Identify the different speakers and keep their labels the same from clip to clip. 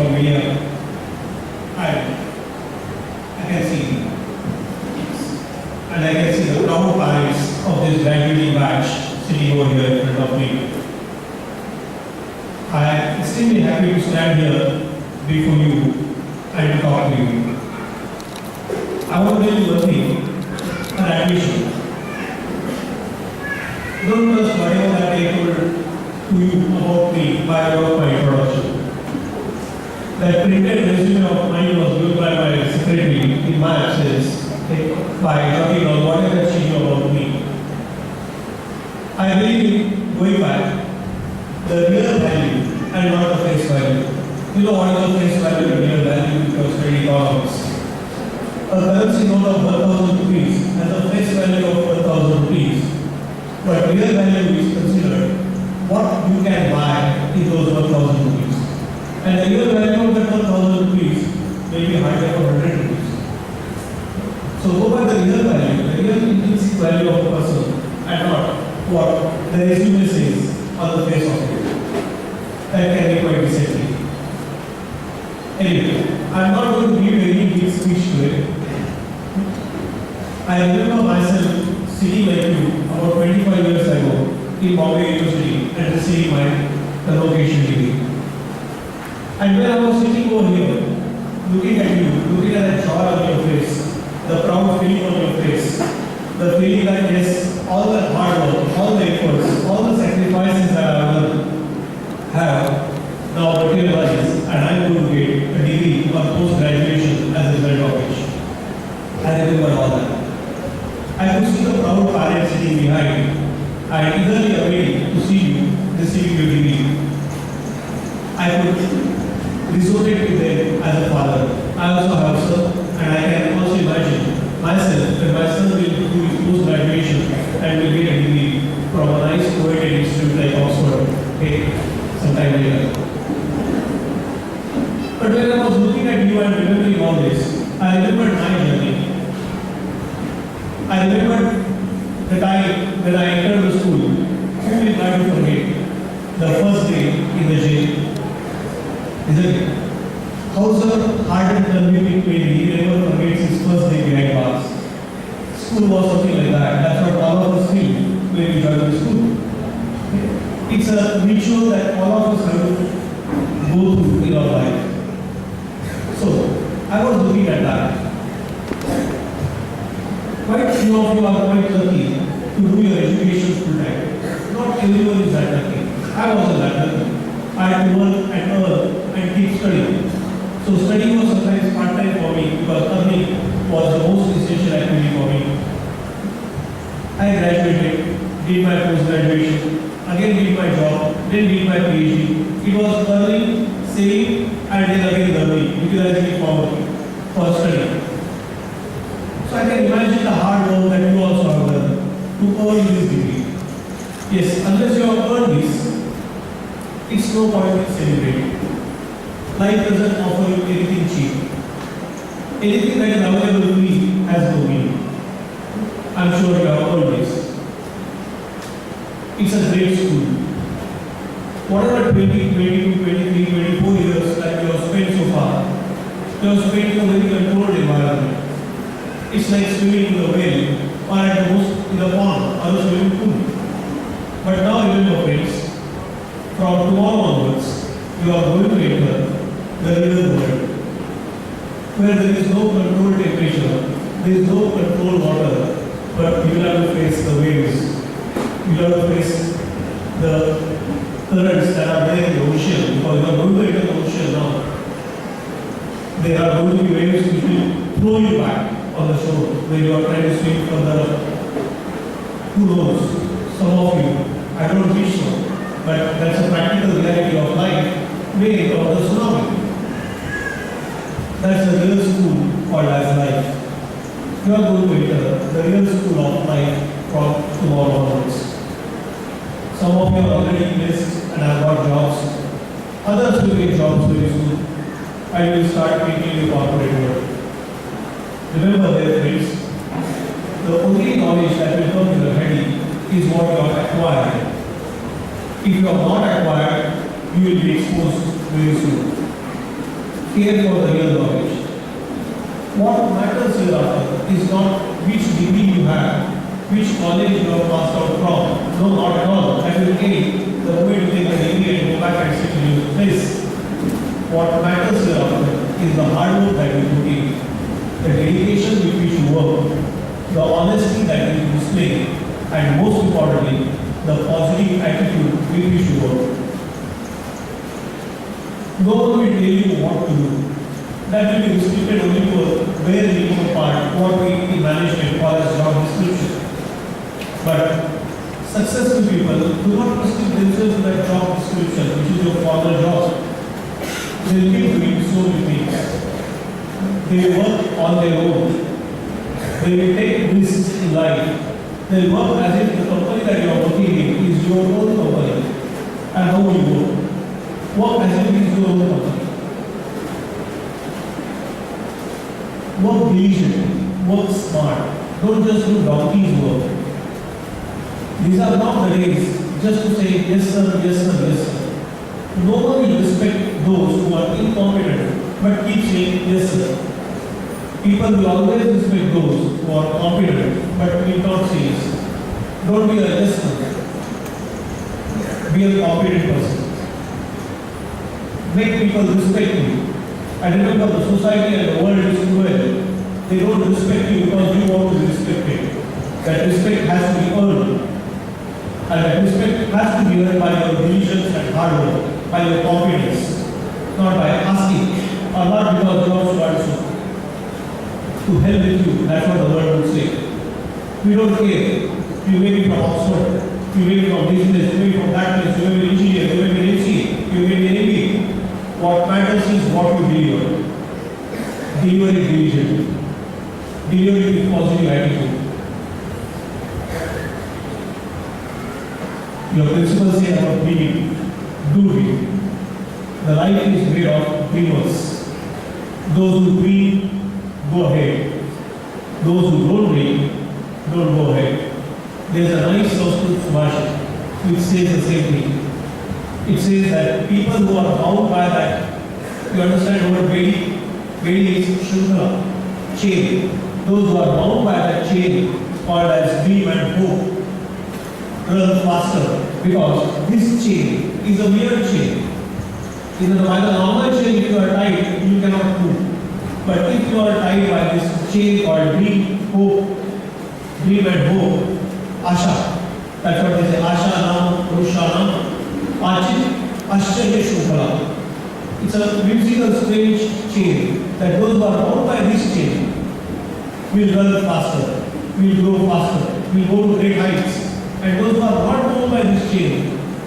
Speaker 1: from here, I can see, and I can see the proud parents of this graduating batch sitting over here in front of me. I am extremely happy to stand here before you and to talk to you. I want to tell you one thing, an admission. Don't trust whatever that I told to you about me by way of my introduction. That printed resume of mine was given by my secretary in my absence by talking on whatever she knew about me. I believe going back, the real value and not the face value. You know what is the face value and real value because study economics. A currency note of 1,000 rupees has a face value of 1,000 rupees. But real value is considered what you can buy in those 1,000 rupees. And the real value of that 1,000 rupees may be higher for 100 rupees. So go by the real value, the real intrinsic value of a person and not what the resume says on the face of it. That can be quite deceptive. Anyway, I am not going to give any big speech today. I remember myself sitting like you about 25 years ago in Bombay University and receiving my Convocation degree. And when I was sitting over here, looking at you, looking at the joy on your face, the proud feeling on your face, the feeling that yes, all the hard work, all the efforts, all the sacrifices that I will have now materialized and I am going to get a degree or post-graduation as a result of which. I remember all that. I could see the proud parents sitting behind and eagerly awaiting to see you receiving your degree. I could resonate with them as a father. I also have a son and I can also imagine myself that my son will do his post-graduation and will get a degree from a nice co-ed institute like Oxford sometime later. But when I was looking at you and remembering all this, I remembered my journey. I remembered the time when I entered the school. Who will try to forget the first day in the jail? Isn't it? How's a hardened convicted pain? He never forgets his first day behind bars. School was something like that. That's what all of us feel when we join the school. It's a ritual that all of us have to go through in our life. So, I was looking at that. Quite few of you are quite lucky to do your education full time. Not everyone is that lucky. I wasn't that lucky. I had to work and earn and keep studying. So studying was sometimes part-time for me because earning was the most essential activity for me. I graduated, did my post-graduation, again did my job, then did my PhD. It was earning, saving, and then again learning, utilizing it for studying. So I can imagine the hard work that you also have done to earn this degree. Yes, unless you have earned this, it's no point in celebrating. Life doesn't offer you anything cheap. Anything that is available free has no meaning. I'm sure you have earned this. It's a great school. Whatever 20, 22, 23, 24 years that you have spent so far, you have spent in a very controlled environment. It's like swimming in the well or at the most in a pond or a swimming pool. But now remember friends, from tomorrow onwards, you are going to enter the real world, where there is no controlled temperature, there is no controlled water, but you will have to face the waves, you will have to face the currents that are there in the ocean, because you are going to enter the ocean now. There are going to be waves which will throw you back on the shore, where you are trying to swim further. Who knows? Some of you, I don't wish so, but that's a practical reality of life, may encounter the tsunami. That's the real school called as life. You are going to enter the real school of life from tomorrow onwards. Some of you are already blessed and have got jobs. Others will get jobs very soon and will start making the corporate world. Remember dear friends, the only knowledge that will come to your head is what you have acquired. If you have not acquired, you will be exposed very soon. care for the real knowledge. What matters hereafter is not which degree you have, which college you have passed out from. No, not at all. That will aid the moment you take the degree and go back and sit in your place. What matters hereafter is the hard work that you put in, the dedication with which you work, the honesty that you display, and most importantly, the positive attitude with which you work. No one will tell you what to do. That will be restricted only to a very limited part, what we in management call as job description. But successful people do not restrict themselves to that job description, which is your former job. They will be doing so many things. They work on their own. They will take risks in life. They work as if the company that you are working in is your own company. And how will you work? Work as if it is your own company. Work diligently, work smart. Don't just do donkey's work. These are not the days just to say yes sir, yes sir, yes sir. No one will respect those who are incompetent but keep saying yes sir. People will always respect those who are competent but will not say yes sir. Don't be a yes sir. Be a competent person. Make people respect you. And remember, the society and the world is cruel. They don't respect you because you want to be respected. That respect has to be earned. And that respect has to be earned by your diligence and hard work, by your competence, not by asking, or not because jobs are so. To hell with you, that's what the world would say. We don't care. You may be from Oxford, you may be from business, you may be from that place, you may be engineer, you may be MC, you may be an MB. What matters is what you deliver. Deliver it diligently. Deliver it with positive attitude. Your principles say about dreaming. Do dream. The life is made of dreamers. Those who dream, go ahead. Those who don't dream, don't go ahead. There's a nice Sanskrit Subhashit which says the same thing. It says that people who are bound by that, you understand what Vedi is Shruta, chain. Those who are bound by that chain, called as dream and hope, run faster because this chain is a mere chain. By the normal chain, if you are tied, you cannot move. But if you are tied by this chain called dream, hope, dream and hope, Asha, that's what they say, Asha Nam, Rusha Nam, Achit, Ashcharya Shukala. It's a musical strange chain that those who are bound by this chain will run faster, will grow faster, will go to great heights. And those who are not bound by this chain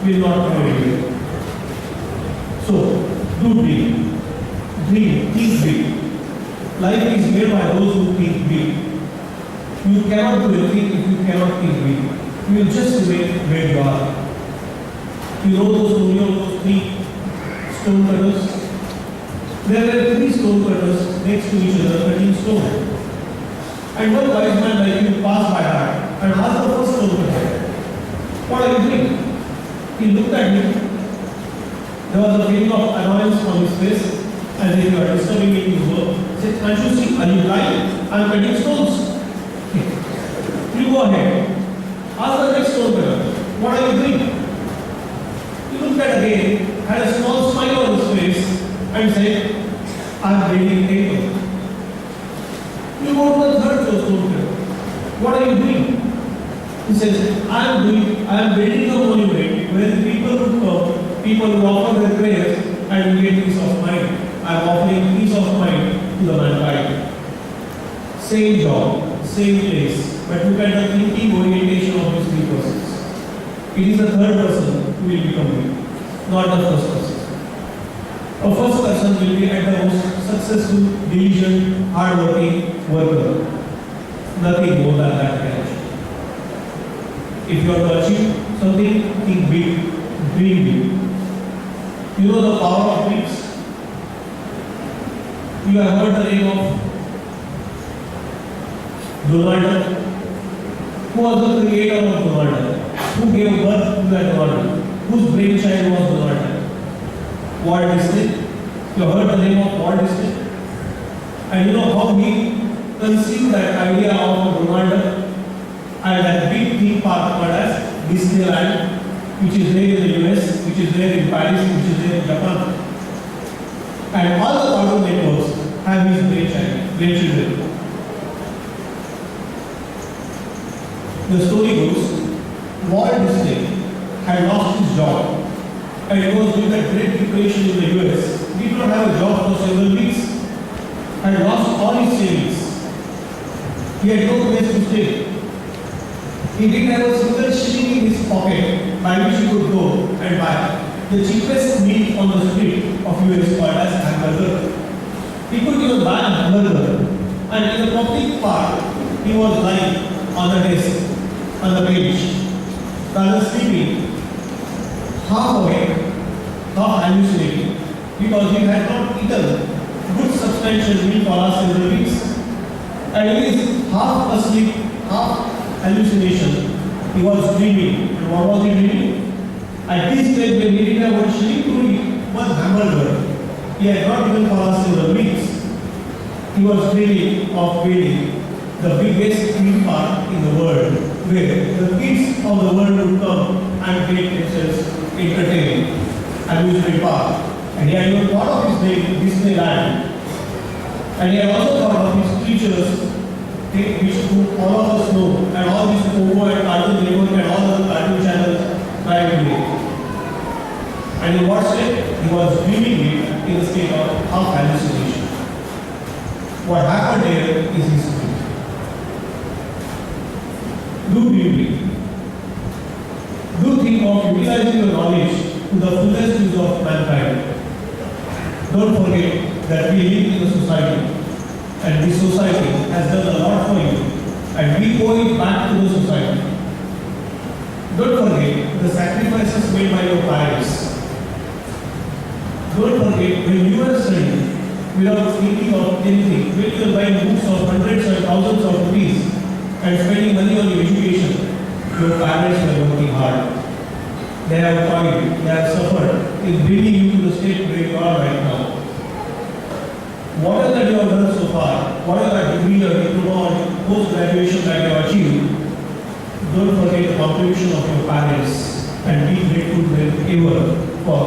Speaker 1: will not go anywhere. So, do dream. Dream, think big. Life is made by those who think big. You cannot do anything if you cannot think big. You will just remain where you are. You know those three stone cutters? There were three stone cutters next to each other cutting stone. And one wise man like you passed by that and asked the first stone cutter, "What are you doing?" He looked at him. There was a feeling of annoyance on his face as if you are disturbing me in his work. He said, "Can't you see? Are you blind? I am cutting stones." You go ahead. Ask the next stone cutter, "What are you doing?" He looked at again, had a small smile on his face, and said, "I am building paper." You go to the third stone cutter. "What are you doing?" He says, I am building a monument where people who come, people who offer their prayers and will get peace of mind. I am offering peace of mind to the mankind. Same job, same place, but look at the thinking orientation of these three persons. It is the third person who will become big, not the first person. A first person will be at the most successful, diligent, hard-working worker. Nothing more than that can achieve. If you are to achieve something, think big, dream big. You know the power of dreams? You have heard the name of Donald. Who was the creator of Donald? Who gave birth to that Donald? Whose brainchild was Donald? Walt Disney? You have heard the name of Walt Disney? And you know how he conceived that idea of Ronaldo and that big theme park called as Disneyland, which is there in the US, which is there in Paris, which is there in Japan. And all the cartoon networks have his grandchildren. The story goes, Walt Disney had lost his job and it was during that Great Depression in the US. He did not have a job for several weeks and lost all his savings. He had no place to stay. He didn't have a single shilling in his pocket by which he could go and buy the cheapest meal on the street of US called as hamburger. He could even buy a hamburger, and in the public park he was lying on the desk, on the bench, rather sleeping, half awake, half hallucinating, because he had not eaten good substantial meal for last several weeks. And he is half asleep, half hallucination. He was dreaming. And what was he dreaming? At this stage, when he didn't have one shilling to eat one hamburger, he had not eaten for last several weeks. He was dreaming of building the biggest theme park in the world, where the kids of the world would come and get themselves entertained. Amusement park. And he had even thought of his name, Disneyland. And he had also thought of his features, which all of us know, and all these Convocation and Cartoon Network and all the cartoon channels try to make. And in what state? He was dreaming it in the state of half hallucination. What happened here is history. Do dreaming. Do think of utilizing your knowledge to the fullest use of mankind. Don't forget that we live in a society, and this society has done a lot for you, and we owe it back to the society. Don't forget the sacrifices made by your parents. Don't forget when you were studying without thinking of anything, when you were buying books of hundreds and thousands of rupees and spending money on your education, your parents were working hard. They have toiled, they have suffered in bringing you to the state where you are right now. Whatever that you have done so far, whatever that degree or diploma or post-graduation that you have achieved, don't forget the contribution of your parents and be grateful to them ever for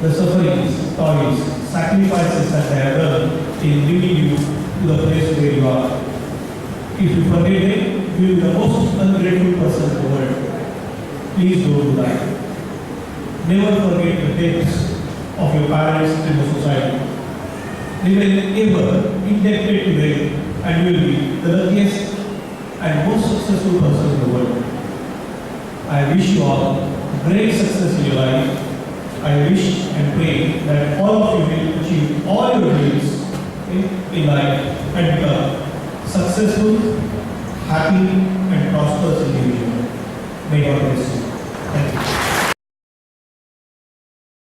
Speaker 1: the sufferings, toils, sacrifices that they have done in bringing you to the place where you are. If you forget them, you will be the most ungrateful person in the world. Please don't do that. Never forget the debts of your parents and the society. Remain ever indebted to them and will be the luckiest and most successful person in the world. I wish you all great success in your life. I wish and pray that all of you will achieve all your dreams in life and become successful, happy and prosperous individual. May God bless you. Thank you.